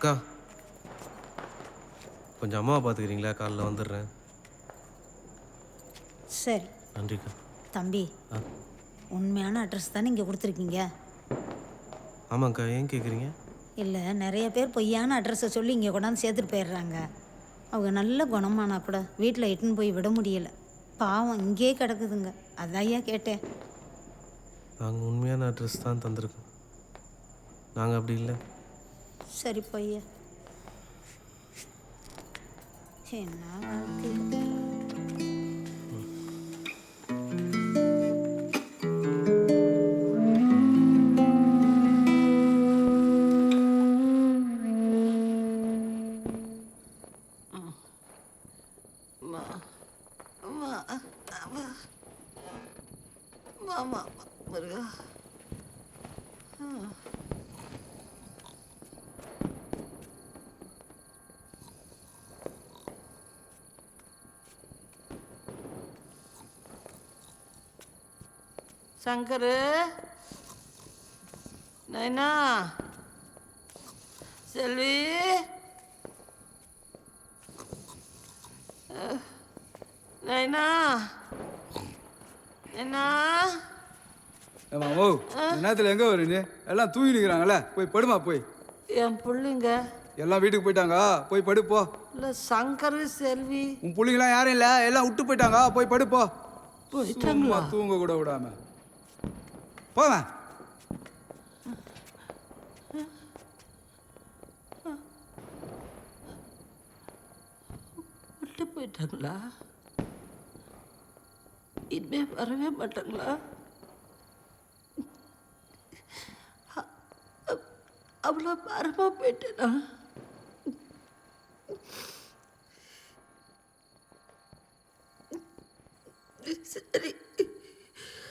அக்கா கொஞ்சம் அம்மாவை பார்த்துக்கிறீங்களா? காலைல வந்துடுறேன். சரி நன்றிக்கா. தம்பி, உண்மையான அட்ரஸ் தானே இங்கே கொடுத்துருக்கீங்க? ஆமாங்க்கா. ஏன் கேட்குறீங்க? இல்லை, நிறைய பேர் பொய்யான அட்ரஸை சொல்லி இங்கே கொண்டாந்து சேர்த்துட்டு போயிடுறாங்க. அவங்க நல்ல குணமானா கூட வீட்டில் இட்டுன்னு போய் விட முடியலை. பாவம் இங்கேயே கிடக்குதுங்க. அதான் ஐயா கேட்டேன். நாங்கள் உண்மையான அட்ரஸ் தான் தந்திருக்கோம். நாங்கள் அப்படி இல்லை. சரி பையா, என்ன வாழ்க்கை. முருகா. சங்கரு, நைனா, செல்வி, நைனா, நைனா. மாமோ, நேரத்தில் எங்கே வருங்க? எல்லாம் தூங்கி நிற்கிறாங்களே, போய் படுமா போய். என் பிள்ளைங்க எல்லாம் வீட்டுக்கு போயிட்டாங்க, போய் படுப்போ. இல்லை சங்கரு, செல்வி. உன் பிள்ளைங்களாம் யாரும் இல்லை, எல்லாம் விட்டு போயிட்டாங்க, போய் படுப்போ. போயிட்டாங்களா? தூங்க கூட விடாம போவேன். விட்டு போயிட்டாங்களா? இனிமே வரவே மாட்டாங்களா? அவ்வளோ பாரமா போயிட்டேனா? சரி,